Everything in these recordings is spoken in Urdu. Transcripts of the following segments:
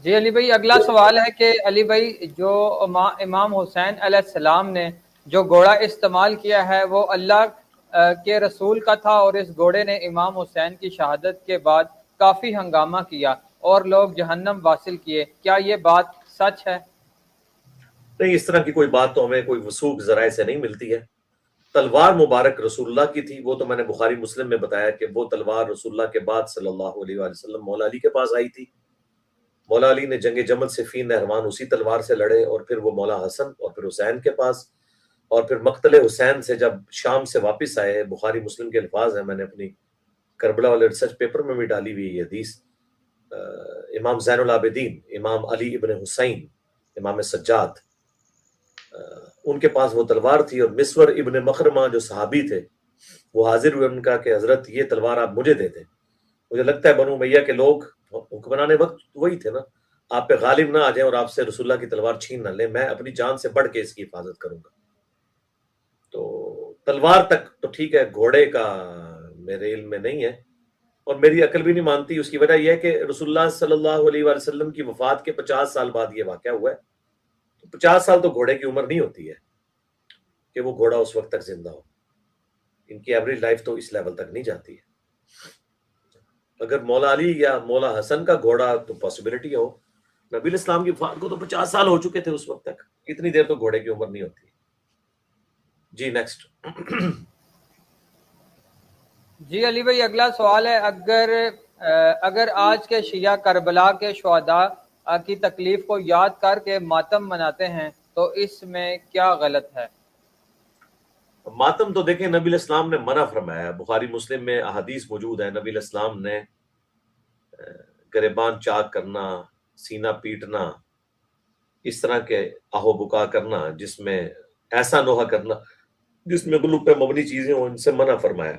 جی علی بھائی، اگلا سوال ہے کہ علی بھائی جو امام حسین علیہ السلام نے جو گھوڑا استعمال کیا ہے وہ اللہ کے رسول کا تھا، اور اس گھوڑے نے امام حسین کی شہادت کے بعد کافی ہنگامہ کیا اور لوگ جہنم واصل کیے، کیا یہ بات سچ ہے؟ نہیں، اس طرح کی کوئی بات تو ہمیں کوئی وثوق ذرائع سے نہیں ملتی ہے۔ تلوار مبارک رسول اللہ کی تھی، وہ تو میں نے بخاری مسلم میں بتایا کہ وہ تلوار رسول اللہ کے بعد صلی اللہ علیہ وآلہ وسلم مولا علی کے پاس آئی تھی۔ مولا علی نے جنگ جمل صفین نہروان اسی تلوار سے لڑے، اور پھر وہ مولا حسن اور پھر حسین کے پاس، اور پھر مقتل حسین سے جب شام سے واپس آئے، بخاری مسلم کے الفاظ ہیں، میں نے اپنی کربلا والے ریسرچ پیپر میں بھی ڈالی ہوئی یہ حدیث، امام زین العابدین امام علی ابن حسین امام سجاد، ان کے پاس وہ تلوار تھی، اور مسور ابن مخرمہ جو صحابی تھے وہ حاضر ہوئے، ان کا کہ حضرت یہ تلوار آپ مجھے دے دیں، مجھے لگتا ہے بنو امیہ کے لوگ حکمران وقت وہی تھے نا، آپ پہ غالب نہ آ جائیں اور آپ سے رسول اللہ کی تلوار چھین نہ لیں، میں اپنی جان سے بڑھ کے اس کی حفاظت کروں گا۔ تو تلوار تک تو ٹھیک ہے، گھوڑے کا میرے علم میں نہیں ہے، اور میری عقل بھی نہیں مانتی۔ اس کی وجہ یہ ہے کہ رسول اللہ صلی اللہ علیہ وآلہ وسلم کی وفات کے 50 سال بعد یہ واقعہ ہوا ہے، تو 50 سال تو گھوڑے کی عمر نہیں ہوتی ہے کہ وہ گھوڑا اس وقت تک زندہ ہو، ان کی ایوریج لائف تو اس لیول تک نہیں جاتی ہے۔ اگر مولا علی یا مولا حسن کا گھوڑا تو پاسبلٹی ہو، نبی الاسلام کی وفات کو تو 50 سال ہو چکے تھے اس وقت تک، اتنی دیر تو گھوڑے کی عمر نہیں ہوتی۔ جی نیکسٹ۔ جی علی بھائی، اگلا سوال ہے، اگر آج کے شیعہ کربلا کے شہداء کی تکلیف کو یاد کر کے ماتم مناتے ہیں تو اس میں کیا غلط ہے؟ ماتم تو دیکھیں نبی الاسلام نے منع فرمایا ہے، بخاری مسلم میں احادیث موجود ہیں، نبی الاسلام نے گریبان چاک کرنا، سینہ پیٹنا، اس طرح کے آہو بکا کرنا، جس میں ایسا نوحہ کرنا جس میں غلو پہ مبنی چیزیں ہوں، ان سے منع فرمایا۔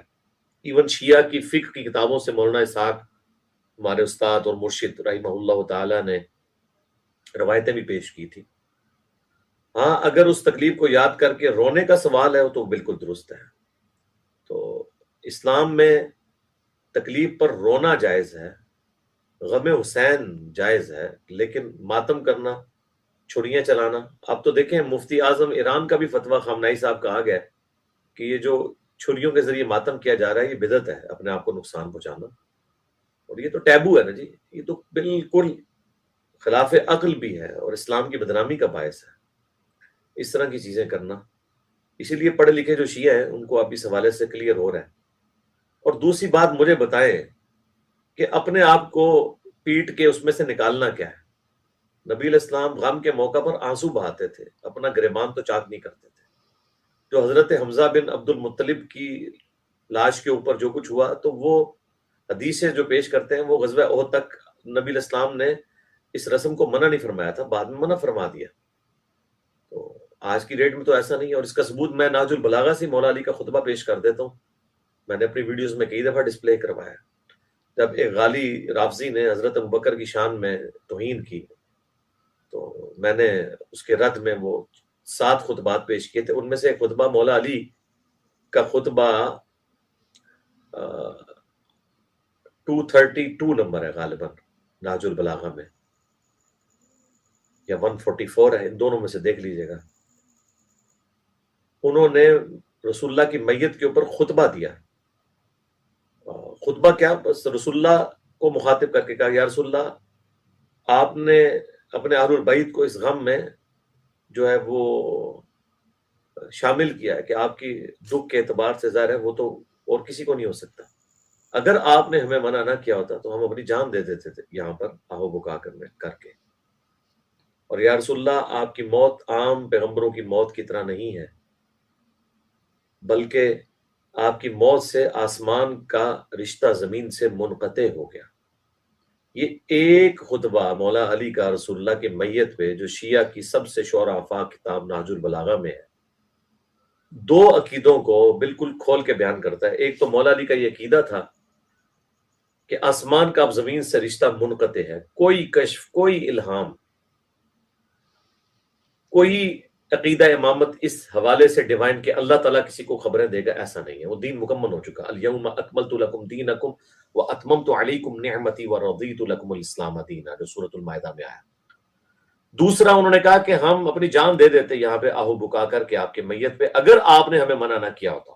ایون شیعہ کی فقہ کی کتابوں سے مولانا اسحاق ہمارے استاد اور مرشد رحمہ اللہ تعالی نے روایتیں بھی پیش کی تھی۔ ہاں، اگر اس تکلیف کو یاد کر کے رونے کا سوال ہے تو بالکل درست ہے۔ تو اسلام میں تکلیف پر رونا جائز ہے، غم حسین جائز ہے، لیکن ماتم کرنا، چھڑیاں چلانا، اب تو دیکھیں مفتی اعظم ایران کا بھی فتویٰ خامنائی صاحب کا آ گیا کہ یہ جو چھریوں کے ذریعے ماتم کیا جا رہا ہے یہ بدعت ہے، اپنے آپ کو نقصان پہنچانا، اور یہ تو ٹیبو ہے نا جی، یہ تو بالکل خلاف عقل بھی ہے اور اسلام کی بدنامی کا باعث ہے اس طرح کی چیزیں کرنا۔ اسی لیے پڑھے لکھے جو شیعہ ہیں ان کو اب اس حوالے سے کلیئر ہو رہا ہے۔ اور دوسری بات مجھے بتائیں کہ اپنے آپ کو پیٹ کے اس میں سے نکالنا کیا ہے؟ نبی علیہ السلام غم کے موقع پر آنسو بہاتے تھے، اپنا گریبان تو چاک نہیں کرتے تھے۔ جو حضرت حمزہ بن عبد المطلب کی لاش کے اوپر جو کچھ ہوا، تو وہ حدیثیں جو پیش کرتے ہیں وہ غزوہ احد تک نبی علیہ السلام نے اس رسم کو منع نہیں فرمایا تھا، بعد میں منع فرما دیا۔ تو آج کی ڈیٹ میں تو ایسا نہیں ہے، اور اس کا ثبوت میں ناج البلاغہ سے مولا علی کا خطبہ پیش کر دیتا ہوں، میں نے اپنی ویڈیوز میں کئی دفعہ ڈسپلے کروایا۔ جب ایک غالی رافضی نے حضرت ابوبکر کی شان میں توہین کی تو میں نے اس کے رد میں وہ 7 خطبات پیش کیے تھے، ان میں سے ایک خطبہ مولا علی کا خطبہ 232 نمبر ہے غالباً ناج البلاغہ میں، یا 144 ہے، ان دونوں میں سے دیکھ لیجئے گا۔ انہوں نے رسول اللہ کی میت کے اوپر خطبہ دیا۔ خطبہ کیا؟ بس رسول اللہ کو مخاطب کر کے کہا، یا رسول اللہ، آپ نے اپنے اہل البیت کو اس غم میں جو ہے وہ شامل کیا ہے کہ آپ کی دکھ کے اعتبار سے ظاہر ہے وہ تو اور کسی کو نہیں ہو سکتا، اگر آپ نے ہمیں منع نہ کیا ہوتا تو ہم اپنی جان دے دیتے تھے یہاں پر آہو بکا کر کے۔ اور یا رسول اللہ، آپ کی موت عام پیغمبروں کی موت کی طرح نہیں ہے، بلکہ آپ کی موت سے آسمان کا رشتہ زمین سے منقطع ہو گیا۔ یہ ایک خطبہ مولا علی کا رسول اللہ کے میت پہ، جو شیعہ کی سب سے شعرا آفاق کتاب نہج البلاغہ میں ہے، 2 عقیدوں کو بالکل کھول کے بیان کرتا ہے۔ ایک تو مولا علی کا یہ عقیدہ تھا کہ آسمان کا اب زمین سے رشتہ منقطع ہے، کوئی کشف، کوئی الہام، کوئی عقیدہ امامت اس حوالے سے ڈیوائن کہ اللہ تعالیٰ کسی کو خبریں دے گا، ایسا نہیں ہے، وہ دین مکمل ہو چکا۔ الیوم اکملت لکم دینکم وَأَتْمَمْتُ عَلَيْكُمْ نِعْمَتِي وَرَضِيتُ لَكُمُ الْإِسْلَامَ دِينًا، جو سورۃ المائدہ میں آیا۔ دوسرا انہوں نے کہا کہ ہم اپنی جان دے دیتے یہاں پہ آہو بکا کر کے آپ کے میت پہ، اگر آپ نے ہمیں منع نہ کیا ہوتا۔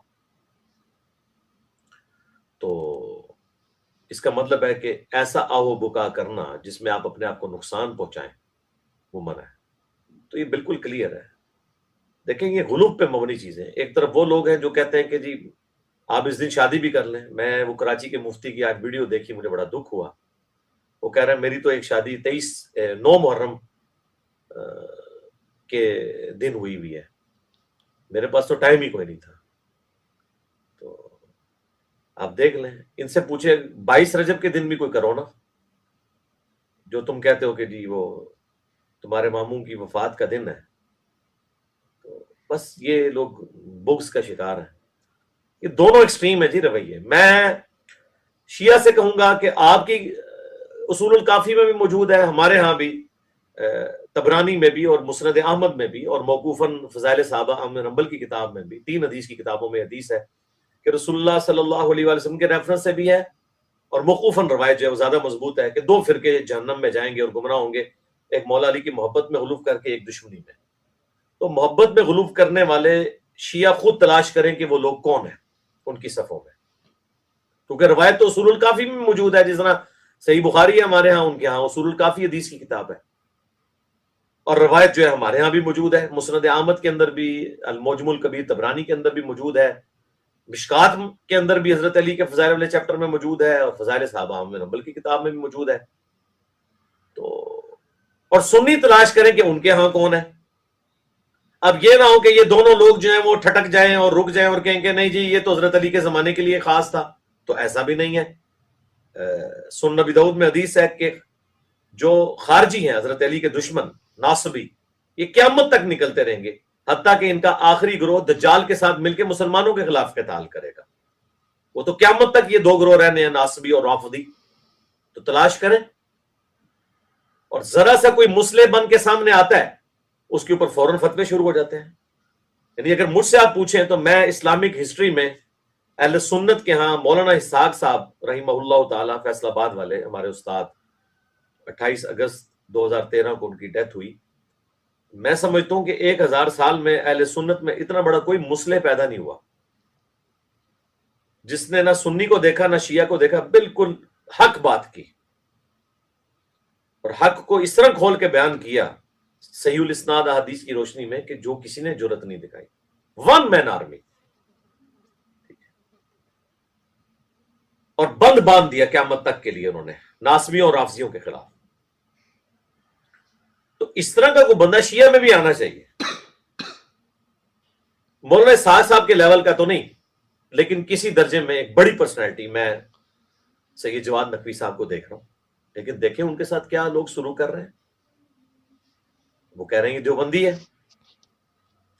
تو اس کا مطلب ہے کہ ایسا آہو بکا کرنا جس میں آپ اپنے آپ کو نقصان پہنچائیں وہ منع ہے۔ تو یہ بالکل کلیئر ہے۔ دیکھیں یہ غلوب پہ مبنی چیزیں، ایک طرف وہ لوگ ہیں جو کہتے ہیں کہ جی آپ اس دن شادی بھی کر لیں۔ میں وہ کراچی کے مفتی کی آج ویڈیو دیکھی، مجھے بڑا دکھ ہوا۔ وہ کہہ رہے ہیں میری تو ایک شادی 9 محرم کے دن ہوئی ہے، میرے پاس تو ٹائم ہی کوئی نہیں تھا۔ تو آپ دیکھ لیں، ان سے پوچھے 22 رجب کے دن بھی کوئی کرو نا، جو تم کہتے ہو کہ جی وہ تمہارے ماموں کی وفات کا دن ہے۔ تو بس یہ لوگ بغض کا شکار ہیں۔ یہ دونوں ایکسٹریم ہے جی رویے۔ میں شیعہ سے کہوں گا کہ آپ کی اصول الکافی میں بھی موجود ہے، ہمارے ہاں بھی طبرانی میں بھی اور مسند احمد میں بھی، اور موقوفاً فضائل صحابہ احمد بن حنبل کی کتاب میں بھی، 3 حدیث کی کتابوں میں حدیث ہے کہ رسول اللہ صلی اللہ علیہ وآلہ وسلم کے ریفرنس سے بھی ہے، اور موقوفاً روایت جو ہے وہ زیادہ مضبوط ہے کہ 2 فرقے جہنم میں جائیں گے اور گمراہ ہوں گے، ایک مولا علی کی محبت میں غلوف کر کے، ایک دشمنی میں۔ تو محبت میں غلوف کرنے والے شیعہ خود تلاش کریں کہ وہ لوگ کون ہیں ان کی صفوں میں، کیونکہ روایت تو اصول الکافی میں موجود ہے، جس طرح صحیح بخاری ہے ہمارے ہاں، ان کے ہاں اصول الکافی حدیث کی کتاب ہے، اور روایت جو ہے ہمارے ہاں بھی موجود ہے، مسند احمد کے اندر بھی، المعجم الکبیر طبرانی کے اندر بھی موجود ہے، مشکات کے اندر بھی حضرت علی کے فضائل والے چیپٹر میں موجود ہے، اور فضائل صحابہ احمد بن حنبل کی کتاب میں بھی موجود ہے۔ تو اور سنی تلاش کریں کہ ان کے ہاں کون ہے۔ اب یہ نہ ہو کہ یہ دونوں لوگ جو ہیں وہ ٹھٹک جائیں اور رک جائیں اور کہیں کہ نہیں جی یہ تو حضرت علی کے زمانے کے لیے خاص تھا، تو ایسا بھی نہیں ہے۔ سنن نبی داؤد میں حدیث ہے کہ جو خارجی ہیں حضرت علی کے دشمن ناصبی، یہ قیامت تک نکلتے رہیں گے، حتیٰ کہ ان کا آخری گروہ دجال کے ساتھ مل کے مسلمانوں کے خلاف قتال کرے گا۔ وہ تو قیامت تک یہ 2 گروہ رہنے ہیں، ناصبی اور رافضی۔ تو تلاش کریں، اور ذرا سا کوئی مسلح بن کے سامنے آتا ہے اس کے اوپر فوراً فتوے شروع ہو جاتے ہیں۔ یعنی اگر مجھ سے آپ پوچھیں تو میں اسلامک ہسٹری میں اہل سنت کے ہاں مولانا اسحاق صاحب رحمہ اللہ تعالی، فیصل آباد والے ہمارے استاد، 28 اگست 2013 کو ان کی ڈیتھ ہوئی۔ میں سمجھتا ہوں کہ 1000 سال میں اہل سنت میں اتنا بڑا کوئی مسلح پیدا نہیں ہوا جس نے نہ سنی کو دیکھا نہ شیعہ کو دیکھا، بالکل حق بات کی اور حق کو اس طرح کھول کے بیان کیا صحیح الاسناد احادیث کی روشنی میں کہ جو کسی نے جرت نہیں دکھائی۔ 1 مین آرمی، اور بند باندھ دیا قیامت تک کے لیے انہوں نے ناصبیوں اور رافضیوں کے خلاف۔ تو اس طرح کا کوئی بندہ شیعہ میں بھی آنا چاہیے، مولانا سعد صاحب کے لیول کا تو نہیں، لیکن کسی درجے میں ایک بڑی پرسنالٹی۔ میں سید جواد نقوی صاحب کو دیکھ رہا ہوں، لیکن دیکھیں ان کے ساتھ کیا لوگ سلوک کر رہے ہیں۔ وہ کہہ رہے ہیں کہ دیوبندی ہے،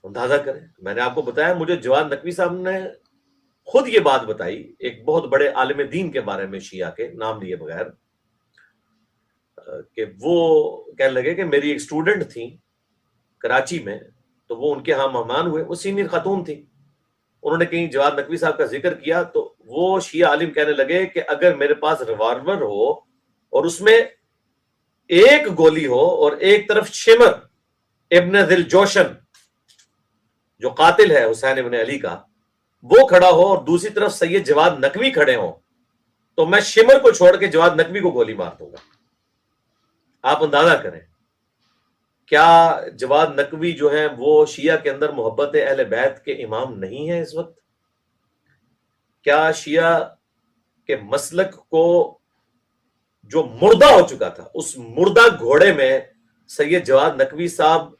اندازہ کریں۔ میں نے آپ کو بتایا، مجھے جواد نقوی صاحب نے خود یہ بات بتائی، ایک بہت بڑے عالم دین کے بارے میں شیعہ کے، نام لیے بغیر، کہ وہ کہنے لگے کہ میری ایک سٹوڈنٹ تھی کراچی میں، تو وہ ان کے ہاں مہمان ہوئے، وہ سینئر خاتون تھی، انہوں نے کہیں جواد نقوی صاحب کا ذکر کیا، تو وہ شیعہ عالم کہنے لگے کہ اگر میرے پاس ریوالور ہو اور اس میں ایک گولی ہو اور ایک طرف شمر ابن ذی الجوشن جو قاتل ہے حسین ابن علی کا وہ کھڑا ہو اور دوسری طرف سید جواد نقوی کھڑے ہوں، تو میں شمر کو چھوڑ کے جواد نقوی کو گولی مار دوں گا۔ آپ اندازہ کریں، کیا جواد نقوی جو ہیں وہ شیعہ کے اندر محبت اہل بیت کے امام نہیں ہیں اس وقت؟ کیا شیعہ کے مسلک کو جو مردہ ہو چکا تھا، اس مردہ گھوڑے میں سید جواد نقوی صاحب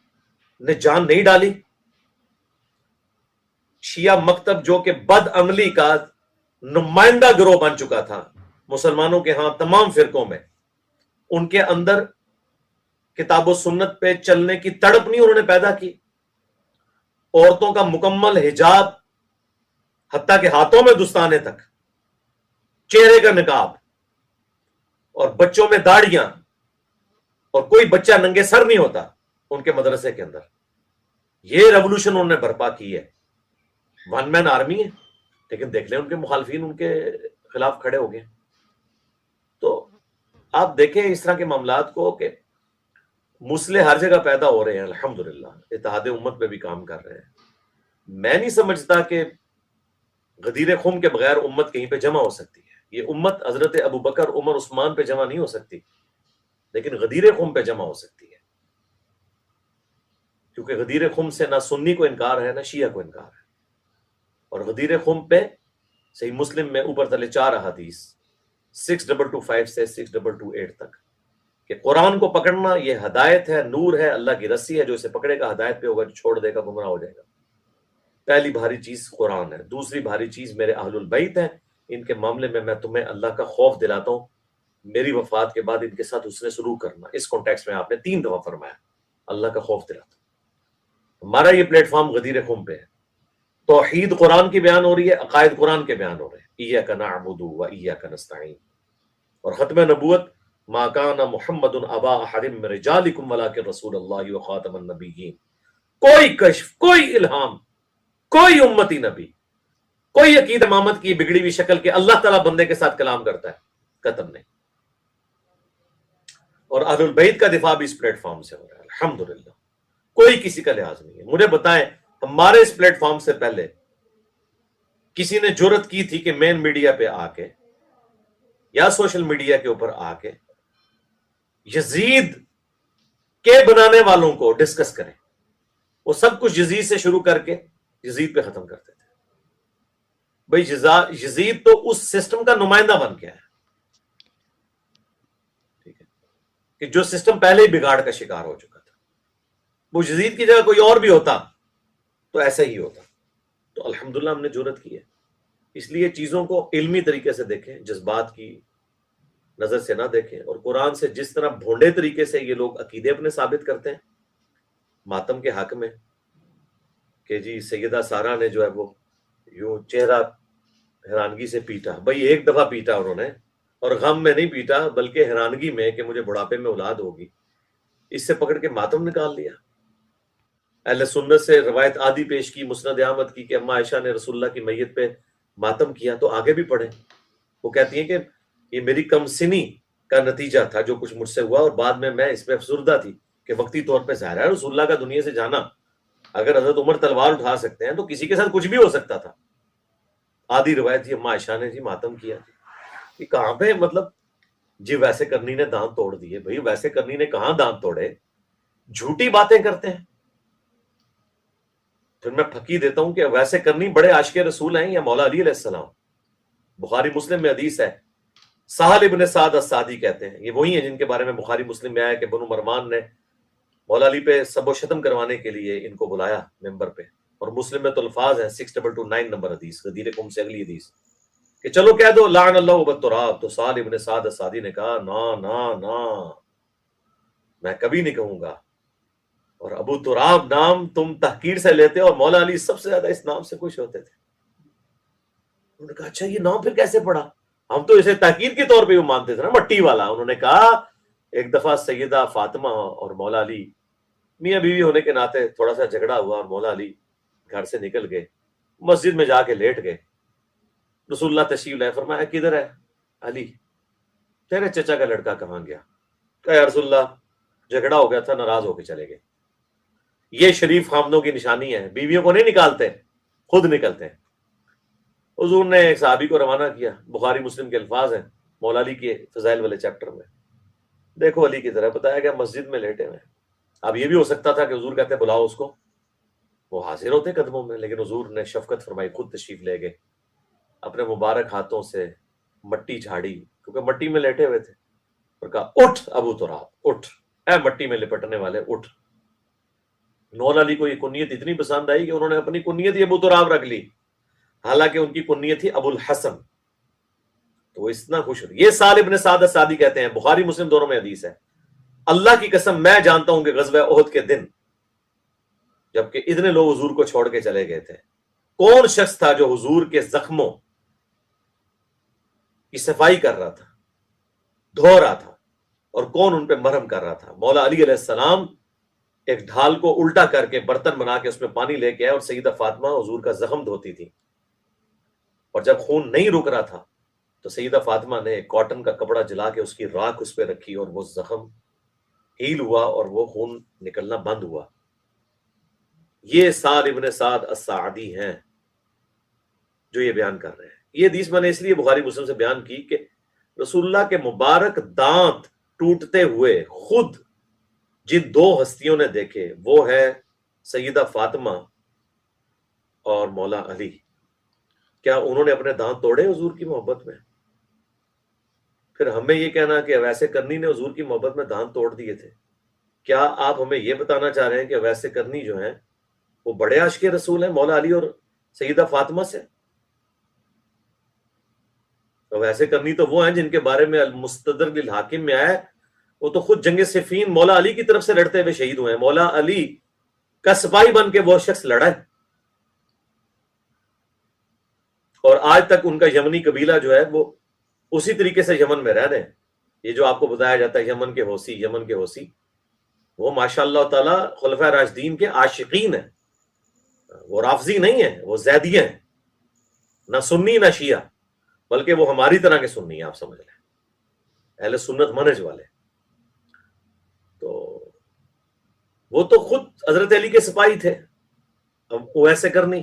نے جان نہیں ڈالی؟ شیعہ مکتب جو کہ بد عملی کا نمائندہ گروہ بن چکا تھا مسلمانوں کے ہاں تمام فرقوں میں، ان کے اندر کتاب و سنت پہ چلنے کی تڑپ نہیں انہوں نے پیدا کی؟ عورتوں کا مکمل حجاب، حتیٰ کہ ہاتھوں میں دستانے تک، چہرے کا نقاب، اور بچوں میں داڑیاں، اور کوئی بچہ ننگے سر نہیں ہوتا ان کے مدرسے کے اندر۔ یہ ریولوشن انہوں نے برپا کی ہے، 1 مین آرمی ہے، لیکن دیکھ لیں ان کے مخالفین ان کے خلاف کھڑے ہو گئے۔ تو آپ دیکھیں اس طرح کے معاملات کو کہ مسئلے ہر جگہ پیدا ہو رہے ہیں، الحمدللہ اتحاد امت پہ بھی کام کر رہے ہیں۔ میں نہیں سمجھتا کہ غدیر خم کے بغیر امت کہیں پہ جمع ہو سکتی ہے۔ یہ امت حضرت ابو بکر عمر عثمان پہ جمع نہیں ہو سکتی، لیکن غدیر خم پہ جمع ہو سکتی ہے، کیونکہ غدیر خم سے نہ سنی کو انکار ہے نہ شیعہ کو انکار ہے۔ اور غدیر خم پہ صحیح مسلم میں اوپر تلے 4 احادیث 6225 سے 6228 تک کہ قرآن کو پکڑنا یہ ہدایت ہے، نور ہے، اللہ کی رسی ہے، جو اسے پکڑے گا ہدایت پہ ہوگا، جو چھوڑ دے گا گمراہ ہو جائے گا۔ پہلی بھاری چیز قرآن ہے۔ دوسری بھاری چیز میرے اہل البیت ہیں، ان کے معاملے میں میں تمہیں اللہ کا خوف دلاتا ہوں، میری وفات کے بعد ان کے ساتھ حسن سلوک کرنا۔ اس کانٹیکس میں آپ نے 3 دفعہ فرمایا اللہ کا خوف دلاتا ہوں۔ ہمارا یہ پلیٹ فارم غدیر خم پہ ہے، توحید قرآن کی بیان ہو رہی ہے، عقائد قرآن کے بیان ہو رہے ہیں، ایاک نعبد و ایاک نستعین۔ اور ختم نبوت ما کان محمد ابا احد من رجالکم ولکن رسول اللہ وخاتم النبیین۔ کوئی کشف، کوئی الہام، کوئی امتی نبی، کوئی عقید امامت کی بگڑی ہوئی شکل کہ اللہ تعالیٰ بندے کے ساتھ کلام کرتا ہے، ختم نہیں۔ اور اہل البیت کا دفاع بھی اس پلیٹ فارم سے ہو رہا ہے، الحمدللہ کوئی کسی کا لحاظ نہیں ہے۔ مجھے بتائیں ہمارے اس پلیٹ فارم سے پہلے کسی نے جرت کی تھی کہ مین میڈیا پہ آ کے یا سوشل میڈیا کے اوپر آ کے یزید کے بنانے والوں کو ڈسکس کریں؟ وہ سب کچھ یزید سے شروع کر کے یزید پہ ختم کرتے تھے۔ بھائی یزید تو اس سسٹم کا نمائندہ بن گیا ہے، ٹھیک ہے، کہ جو سسٹم پہلے ہی بگاڑ کا شکار ہو چکا تھا۔ وہ یزید کی جگہ کوئی اور بھی ہوتا تو ایسا ہی ہوتا۔ تو الحمدللہ ہم نے جرت کی ہے۔ اس لیے چیزوں کو علمی طریقے سے دیکھیں، جذبات کی نظر سے نہ دیکھیں۔ اور قرآن سے جس طرح بھونڈے طریقے سے یہ لوگ عقیدے اپنے ثابت کرتے ہیں ماتم کے حق میں کہ جی سیدہ سارہ نے جو ہے وہ یوں چہرہ حیرانگی سے پیٹا، بھائی ایک دفعہ پیٹا انہوں نے، اور غم میں نہیں پیٹا بلکہ حیرانگی میں کہ مجھے بڑھاپے میں اولاد ہوگی، اس سے پکڑ کے ماتم نکال لیا۔ اہل سنت سے روایت عادی پیش کی مسند احمد کی کہ اما عائشہ نے رسول اللہ کی میت پہ ماتم کیا، تو آگے بھی پڑھیں۔ وہ کہتی ہیں کہ یہ میری کم سنی کا نتیجہ تھا جو کچھ مجھ سے ہوا، اور بعد میں اس پہ افسردہ تھی کہ وقتی طور پہ ظاہر ہے رسول اللہ کا دنیا سے جانا، اگر حضرت عمر تلوار اٹھا سکتے ہیں تو کسی کے ساتھ کچھ بھی ہو سکتا تھا۔ آدھی روایت تھی اما عائشہ نے جی ماتم کیا، کہ کہاں پہ مطلب جی ویسے کرنی نے دانت توڑ دیے؟ بھائی ویسے کرنی نے کہاں دانت توڑے، جھوٹی باتیں کرتے ہیں۔ پھر میں پھکی دیتا ہوں کہ ویسے کرنی بڑے عاشق رسول ہیں یا مولا علی علیہ السلام؟ بخاری مسلم میں حدیث ہے، سہل ابن سعد السعدی کہتے ہیں، یہ وہی ہیں جن کے بارے میں بخاری مسلم میں آیا کہ بنو مروان نے مولا علی پہ سب و شتم کروانے کے لیے ان کو بلایا ممبر پہ، اور مسلم میں تو الفاظ ہیں 6229 نمبر حدیث، غدیر قوم سے اگلی حدیث، کہ چلو کہہ دو لعن اللہ ابو التراب، تو سہل ابن سعد السعدی نے کہا نا میں کبھی نہیں کہوں گا، اور ابو تراب نام تم تحقیر سے لیتے، اور مولا علی سب سے زیادہ اس نام سے خوش ہوتے تھے۔ انہوں نے کہا اچھا یہ نام پھر کیسے پڑا؟ ہم تو اسے تحقیر کے طور پہ مانتے تھے نا، مٹی والا۔ انہوں نے کہا ایک دفعہ سیدہ فاطمہ اور مولا علی میاں بیوی ہونے کے ناطے تھوڑا سا جھگڑا ہوا، اور مولا علی گھر سے نکل گئے، مسجد میں جا کے لیٹ گئے۔ رسول اللہ تشریف لائے، فرمایا کدھر ہے علی؟ تیرے چچا کا لڑکا کہاں گیا؟ کہا یا رسول اللہ جھگڑا ہو گیا تھا، ناراض ہو کے چلے گئے۔ یہ شریف خامدوں کی نشانی ہے، بیویوں کو نہیں نکالتے، خود نکلتے ہیں۔ حضور نے ایک صحابی کو روانہ کیا، بخاری مسلم کے الفاظ ہیں مولا علی کے فضائل والے چیپٹر میں، دیکھو علی کی طرح بتایا گیا مسجد میں لیٹے ہوئے۔ اب یہ بھی ہو سکتا تھا کہ حضور کہتے بلاؤ اس کو، وہ حاضر ہوتے قدموں میں، لیکن حضور نے شفقت فرمائی، خود تشریف لے گئے، اپنے مبارک ہاتھوں سے مٹی جھاڑی، کیونکہ مٹی میں لیٹے ہوئے تھے، اور کہا اٹھ ابو تراب اٹھ، اے مٹی میں لپٹنے والے اٹھ۔ مولا علی کو یہ کنیت اتنی پسند آئی کہ انہوں نے اپنی کنیت ہی ابو تراب رکھ لی، حالانکہ ان کی کنیت تھی ابو الحسن۔ تو وہ اتنا خوش ہو۔ یہ سہل ابن سعد السعدی کہتے ہیں، بخاری مسلم دونوں میں حدیث ہے، اللہ کی قسم میں جانتا ہوں کہ غزوہ احد کے دن جبکہ اتنے لوگ حضور کو چھوڑ کے چلے گئے تھے، کون شخص تھا جو حضور کے زخموں کی صفائی کر رہا تھا، دھو رہا تھا، اور کون ان پہ مرہم کر رہا تھا؟ مولا علی علیہ السلام ایک ڈھال کو الٹا کر کے برتن بنا کے اس میں پانی لے کے آئے، اور سیدہ فاطمہ حضور کا زخم دھوتی تھی، اور جب خون نہیں رک رہا تھا تو سیدہ فاطمہ نے کاٹن کا کپڑا جلا کے اس کی راکھ اس پہ رکھی اور وہ زخم ہیل ہوا اور وہ خون نکلنا بند ہوا. یہ سعد ابن سعد الساعدی ہیں جو یہ بیان کر رہے ہیں. یہ حدیث میں نے اس لیے بخاری مسلم سے بیان کی کہ رسول اللہ کے مبارک دانت ٹوٹتے ہوئے خود جن دو ہستیوں نے دیکھے وہ ہے سیدہ فاطمہ اور مولا علی. کیا انہوں نے اپنے دانت توڑے حضور کی محبت میں؟ پھر ہمیں یہ کہنا کہ ویسے کرنی نے حضور کی محبت میں دانت توڑ دیے تھے. کیا آپ ہمیں یہ بتانا چاہ رہے ہیں کہ ویسے کرنی جو ہیں وہ بڑے عاشق رسول ہیں مولا علی اور سیدہ فاطمہ سے؟ تو ویسے کرنی تو وہ ہیں جن کے بارے میں المستدرک للحاکم میں آیا ہے وہ تو خود جنگ صفین مولا علی کی طرف سے لڑتے ہوئے شہید ہوئے ہیں. مولا علی کا سپاہی بن کے وہ شخص لڑا ہے اور آج تک ان کا یمنی قبیلہ جو ہے وہ اسی طریقے سے یمن میں رہ رہے ہیں. یہ جو آپ کو بتایا جاتا ہے یمن کے حوثی وہ ماشاء اللہ تعالی خلفاء راشدین کے عاشقین ہیں. وہ رافضی نہیں ہیں، وہ زیدیہ ہیں، نہ سنی نہ شیعہ، بلکہ وہ ہماری طرح کے سنی ہیں. آپ سمجھ لیں اہل سنت منہج والے. تو وہ تو خود حضرت علی کے سپاہی تھے. اب وہ ایسے کرنی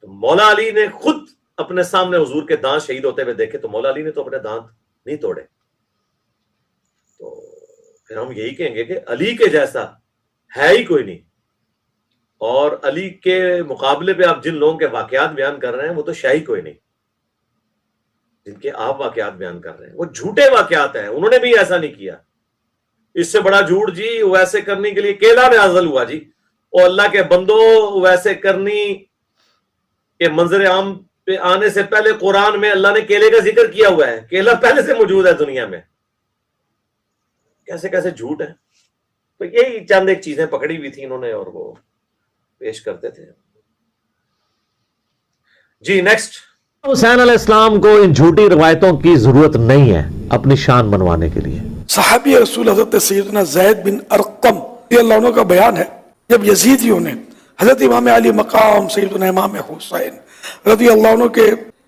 تو مولا علی نے خود اپنے سامنے حضور کے دانت شہید ہوتے ہوئے دیکھے تو مولا علی نے تو اپنے دانت نہیں توڑے. تو پھر ہم یہی کہیں گے کہ علی کے جیسا ہے ہی کوئی نہیں. اور علی کے مقابلے پہ آپ جن لوگوں کے واقعات بیان کر رہے ہیں وہ تو شاہی کوئی نہیں. جن کے آپ واقعات بیان کر رہے ہیں وہ جھوٹے واقعات ہیں. انہوں نے بھی ایسا نہیں کیا. اس سے بڑا جھوٹ جی ویسے کرنے کے لیے کیلا نازل ہوا جی. اور اللہ کے بندو ویسے کرنی کے منظر عام پہ آنے سے پہلے قرآن میں اللہ نے کیلے کا ذکر کیا ہوا ہے. کیلا پہلے سے موجود ہے دنیا میں. کیسے کیسے جھوٹ ہے. تو یہی چند ایک چیزیں پکڑی ہوئی تھی انہوں نے اور وہ پیش کرتے تھے. جی نیکسٹ. حسین علیہ السلام کو ان جھوٹی روایتوں کی ضرورت نہیں ہے اپنی شان بنوانے کے لیے. صحابی رسول حضرت سیدنا زید بن ارقم رضی اللہ عنہ کا بیان ہے جب یزیدیوں نے حضرت امام علی مقام سیدنا امام حسین رضی اللہ عنہ کے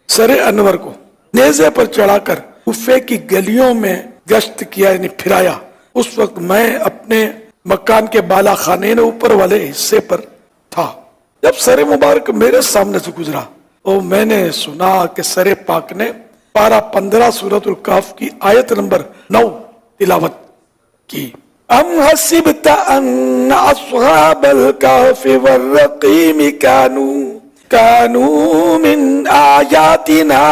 سر انور کو نیزے پر چڑھا کر کوفے کی گلیوں میں گشت کیا یعنی پھرایا، اس وقت میں اپنے مکان کے بالا خانین اوپر والے حصے پر تھا. جب سر مبارک میرے سامنے سے گزرا اور میں نے سنا کہ سر پاک نے پارہ 15 سورۃ الکہف کی آیت نمبر 9 تلاوت کی. ام حسبت ان اصحاب الکہف والرقیم کانوا من آیاتنا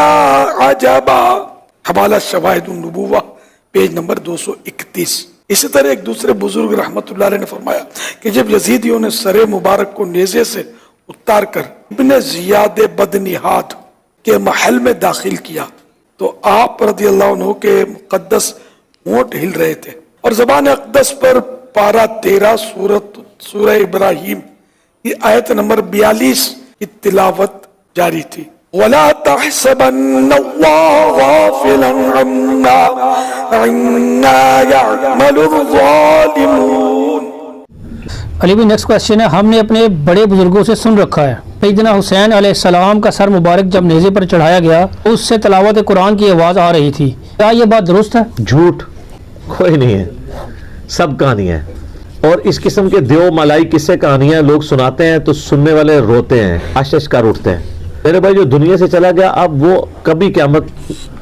عجبا. حوالہ شواہد النبوہ پیج نمبر 231. اسی طرح ایک دوسرے بزرگ رحمت اللہ علیہ نے فرمایا کہ جب یزیدیوں نے سر مبارک کو نیزے سے اتار کر ابن زیاد بدنہاد کے محل میں داخل کیا تو آپ رضی اللہ عنہ کے مقدس ہونٹ ہل رہے تھے اور زبان اقدس پر پارہ 13 سورہ ابراہیم کی آیت نمبر 42 کی تلاوت جاری تھی. وَلَا تَحْسَبَنَّ اللَّهَ غَافِلًا عَمَّا يَعْمَلُ الظَّالِمُونَ. علی بھائی نیکسٹ کوشچن ہے. ہم نے اپنے بڑے بزرگوں سے سن رکھا ہے سیدنا حسین علیہ السلام کا سر مبارک جب نیزے پر چڑھایا گیا اس سے تلاوت قرآن کی آواز آ رہی تھی. کیا یہ بات درست ہے؟ جھوٹ کوئی نہیں ہے، سب کہانیاں ہیں. اور اس قسم کے دیو ملائی قصے کہانیاں لوگ سناتے ہیں تو سننے والے روتے ہیں، اشش کر اٹھتے ہیں. میرے بھائی جو دنیا سے چلا گیا اب وہ کبھی قیامت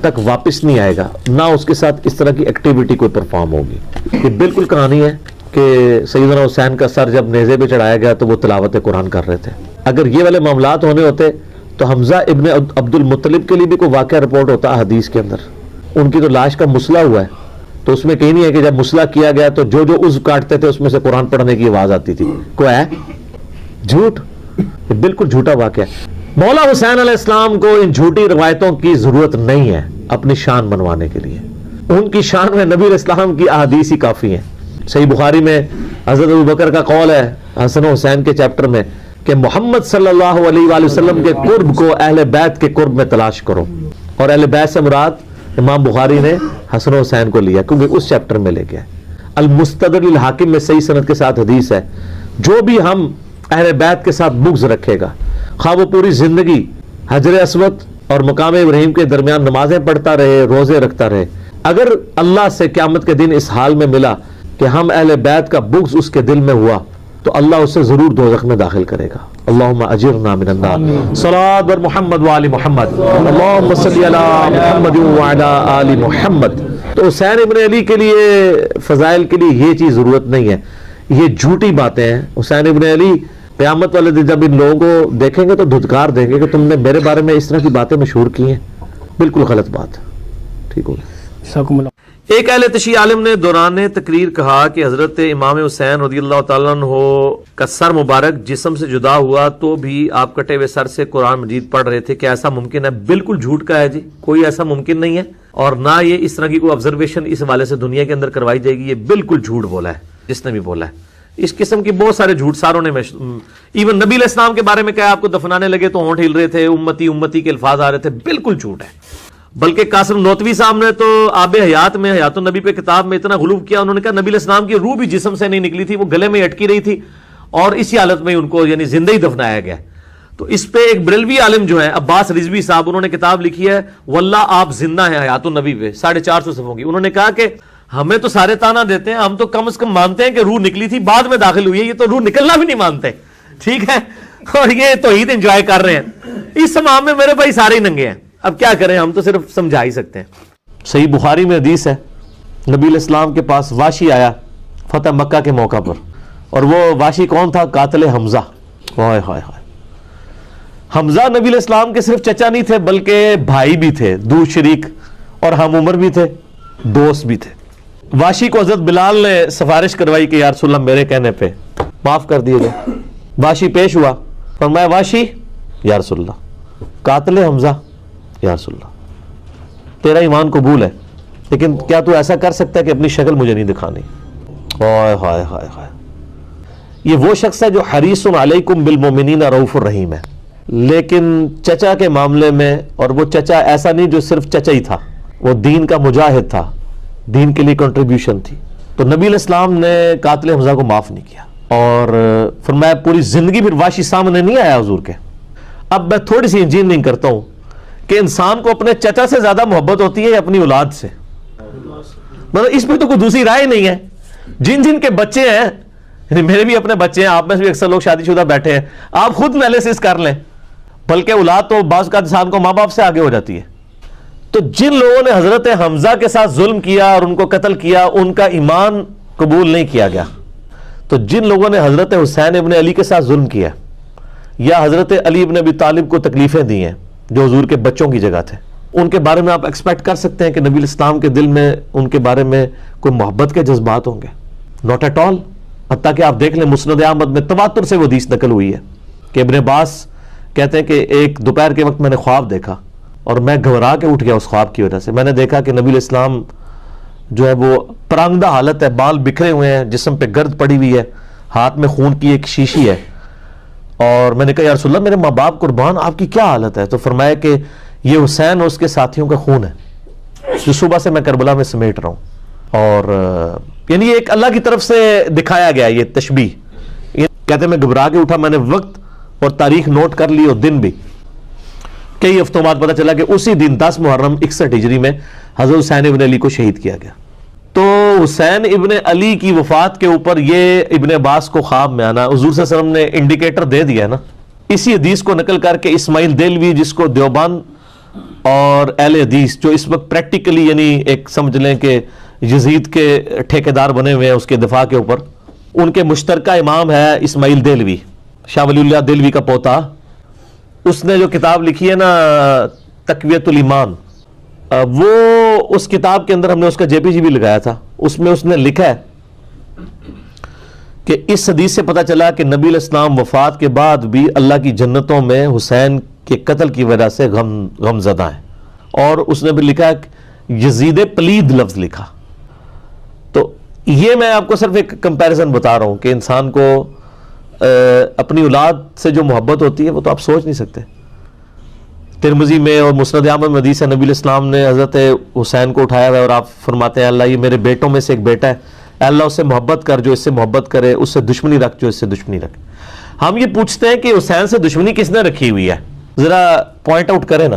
تک واپس نہیں آئے گا، نہ اس کے ساتھ اس طرح کی ایکٹیویٹی کوئی پرفارم ہوگی. یہ بالکل کہانی ہے کہ سیدنا حسین کا سر جب نیزے پہ چڑھایا گیا تو وہ تلاوت قرآن کر رہے تھے. اگر یہ والے معاملات ہونے ہوتے تو حمزہ ابن عبد المطلب کے لیے بھی کوئی واقعہ رپورٹ ہوتا حدیث کے اندر. ان کی تو لاش کا مسئلہ ہوا ہے تو اس میں کہیں نہیں ہے کہ جب مسئلہ کیا گیا تو جو جو عضو کاٹتے تھے اس میں سے قرآن پڑھنے کی آواز آتی تھی. کوئی ہے؟ جھوٹ. یہ بالکل جھوٹا واقعہ ہے. مولا حسین علیہ السلام کو ان جھوٹی روایتوں کی ضرورت نہیں ہے اپنی شان بنوانے کے لیے. ان کی شان میں نبی علیہ السلام کی احادیث ہی کافی ہیں. صحیح بخاری میں حضرت ابوبکر کا قول ہے حسن و حسین کے چیپٹر میں کہ محمد صلی اللہ علیہ وآلہ وسلم کے قرب کو اہل بیت کے قرب میں تلاش کرو. اور اہل بیت سے مراد امام بخاری نے حسن و حسین کو لیا کیونکہ اس چیپٹر میں لے گیا. المستدرک للحاکم میں صحیح سند کے ساتھ حدیث ہے جو بھی ہم اہل بیت کے ساتھ بغض رکھے گا خواہ وہ پوری زندگی حجر اسود اور مقام ابراہیم کے درمیان نمازیں پڑھتا رہے, روزے رکھتا رہے, اگر اللہ سے قیامت کے دن اس حال میں ملا کہ ہم اہل بیت کا بغض اس کے دل میں ہوا, تو اللہ اسے ضرور دوزخ میں داخل کرے گا. اللہم اجرنا من النار. صلوات بر محمد وآل محمد. اللہم صلی علی محمد وعلی آل محمد. تو حسین ابن علی کے لیے, فضائل کے لیے یہ چیز ضرورت نہیں ہے, یہ جھوٹی باتیں ہیں. حسین ابن علی قیامت والے دن جب ان لوگوں کو دیکھیں گے تو دھتکار دیں گے کہ تم نے میرے بارے میں اس طرح کی باتیں مشہور کی ہیں, بالکل غلط بات. ٹھیک ہو گیا. ایک اہل تشیع عالم نے دوران تقریر کہا کہ حضرت امام حسین رضی اللہ تعالیٰ عنہ کا سر مبارک جسم سے جدا ہوا تو بھی آپ کٹے ہوئے سر سے قرآن مجید پڑھ رہے تھے, کیا ایسا ممکن ہے؟ بالکل جھوٹ کا ہے جی, کوئی ایسا ممکن نہیں ہے, اور نہ یہ اس طرح کی کوئی آبزرویشن اس حوالے سے دنیا کے اندر کروائی جائے گی. یہ بالکل جھوٹ بولا ہے جس نے بھی بولا ہے. اس قسم کے بہت سارے جھوٹ ساروں نے, ایون نبی علیہ السلام کے بارے میں کہا آپ کو دفنانے لگے تو ہونٹ ہل رہے تھے, امتی امتی کے الفاظ آ رہے تھے, بالکل جھوٹ ہے. بلکہ قاسم نوتوی صاحب نے تو آب حیات میں, حیات النبی پہ کتاب میں اتنا غلو کیا, انہوں نے کہا نبی علیہ السلام کی روح بھی جسم سے نہیں نکلی تھی, وہ گلے میں اٹکی رہی تھی اور اسی حالت میں ان کو یعنی زندہ ہی دفنایا گیا. تو اس پہ ایک بریلوی عالم جو ہے عباس رضوی صاحب, انہوں نے کتاب لکھی ہے واللہ آپ زندہ ہیں حیات النبی پہ, 450 صفحوں کی. انہوں نے کہا کہ ہمیں تو سارے تانا دیتے ہیں, ہم تو کم از کم مانتے ہیں کہ روح نکلی تھی, بعد میں داخل ہوئی ہے, یہ تو روح نکلنا بھی نہیں مانتے. ٹھیک ہے, اور یہ توحید انجوائے کر رہے ہیں. اس معاملے میں میرے بھائی سارے ہی ننگے ہیں, اب کیا کریں, ہم تو صرف سمجھا ہی سکتے ہیں. صحیح بخاری میں حدیث ہے, نبی علیہ السلام کے پاس واشی آیا فتح مکہ کے موقع پر, اور وہ واشی کون تھا؟ قاتل حمزہ. ہائے ہائے ہائے, حمزہ نبی علیہ السلام کے صرف چچا نہیں تھے بلکہ بھائی بھی تھے, دو شریک, اور ہم عمر بھی تھے, دوست بھی تھے. واشی کو حضرت بلال نے سفارش کروائی کہ یا رسول اللہ میرے کہنے پہ معاف کر دیے گئے. واشی پیش ہوا, فرمایا واشی یا رسول اللہ قاتل حمزہ, یا رسول اللہ تیرا ایمان قبول ہے, لیکن کیا تو ایسا کر سکتا ہے کہ اپنی شکل مجھے نہیں دکھانی؟ ہائے ہائے ہائے ہائے. یہ وہ شخص ہے جو حریص علیکم بالمؤمنین رؤوف الرحیم ہے, لیکن چچا کے معاملے میں, اور وہ چچا ایسا نہیں جو صرف چچا ہی تھا, وہ دین کا مجاہد تھا, دین کے لیے کنٹریبیوشن تھی. تو نبی علیہ السلام نے قاتل حمزہ کو معاف نہیں کیا, اور فرمایا پوری زندگی پھر واشی سامنے نہیں آیا حضور کے. اب میں تھوڑی سی انجینئرنگ کرتا ہوں کہ انسان کو اپنے چچا سے زیادہ محبت ہوتی ہے یا اپنی اولاد سے؟ مطلب اس پہ تو کوئی دوسری رائے نہیں ہے. جن جن کے بچے ہیں, یعنی میرے بھی اپنے بچے ہیں, آپ میں سے بھی اکثر لوگ شادی شدہ بیٹھے ہیں, آپ خود انالیسس کر لیں. بلکہ اولاد تو بعض کا انسان کو ماں باپ سے آگے ہو جاتی ہے. تو جن لوگوں نے حضرت حمزہ کے ساتھ ظلم کیا اور ان کو قتل کیا, ان کا ایمان قبول نہیں کیا گیا. تو جن لوگوں نے حضرت حسین ابن علی کے ساتھ ظلم کیا, یا حضرت علی ابن ابی طالب کو تکلیفیں دی ہیں جو حضور کے بچوں کی جگہ تھے, ان کے بارے میں آپ ایکسپیکٹ کر سکتے ہیں کہ نبی الاسلام کے دل میں ان کے بارے میں کوئی محبت کے جذبات ہوں گے؟ Not at all. حتیٰ کہ آپ دیکھ لیں مسند احمد میں تواتر سے وہ حدیث نقل ہوئی ہے کہ ابن عباس کہتے ہیں کہ ایک دوپہر کے وقت میں نے خواب دیکھا اور میں گھبرا کے اٹھ گیا اس خواب کی وجہ سے. میں نے دیکھا کہ نبی علیہ السلام جو ہے وہ پرانگدہ حالت ہے, بال بکھرے ہوئے ہیں, جسم پہ گرد پڑی ہوئی ہے, ہاتھ میں خون کی ایک شیشی ہے. اور میں نے کہا یا رسول اللہ میرے ماں باپ قربان, آپ کی کیا حالت ہے؟ تو فرمایا کہ یہ حسین اور اس کے ساتھیوں کا خون ہے جو صبح سے میں کربلا میں سمیٹ رہا ہوں. اور یعنی ایک اللہ کی طرف سے دکھایا گیا یہ تشبیہ. یہ کہتے ہیں میں گھبرا کے اٹھا, میں نے وقت اور تاریخ نوٹ کر لی اور دن بھی. کئی ہفتوں بعد پتا چلا کہ اسی دن 10 محرم 61 ہجری میں حضرت حسین ابن علی کو شہید کیا گیا. تو حسین ابن علی کی وفات کے اوپر یہ ابن عباس کو خواب میں آنا حضور صلی اللہ علیہ وسلم نے انڈیکیٹر دے دیا نا. اسی حدیث کو نقل کر کے اسماعیل دہلوی, جس کو دیوبند اور اہل حدیث جو اس وقت پریکٹیکلی یعنی ایک سمجھ لیں کہ یزید کے ٹھیکیدار بنے ہوئے ہیں اس کے دفاع کے اوپر, ان کے مشترکہ امام ہے اسماعیل دہلوی, شاہ ولی اللہ دہلوی کا پوتا. اس نے جو کتاب لکھی ہے نا تقویت الایمان, وہ اس کتاب کے اندر ہم نے اس کا جے پی جی بھی لگایا تھا. اس میں اس نے لکھا ہے کہ اس حدیث سے پتہ چلا کہ نبی علیہ السلام وفات کے بعد بھی اللہ کی جنتوں میں حسین کے قتل کی وجہ سے غم زدہ ہیں. اور اس نے بھی لکھا یزید پلید لفظ لکھا. تو یہ میں آپ کو صرف ایک کمپیریزن بتا رہا ہوں کہ انسان کو اپنی اولاد سے جو محبت ہوتی ہے وہ تو آپ سوچ نہیں سکتے. ترمذی میں اور مسند احمد میں حدیث ہے نبی علیہ السلام نے حضرت حسین کو اٹھایا ہوا ہے اور آپ فرماتے ہیں اللہ یہ میرے بیٹوں میں سے ایک بیٹا ہے, اللہ اس سے محبت کر جو اس سے محبت کرے, اس سے دشمنی رکھ جو اس سے دشمنی رکھ. ہم یہ پوچھتے ہیں کہ حسین سے دشمنی کس نے رکھی ہوئی ہے؟ ذرا پوائنٹ آؤٹ کریں نا.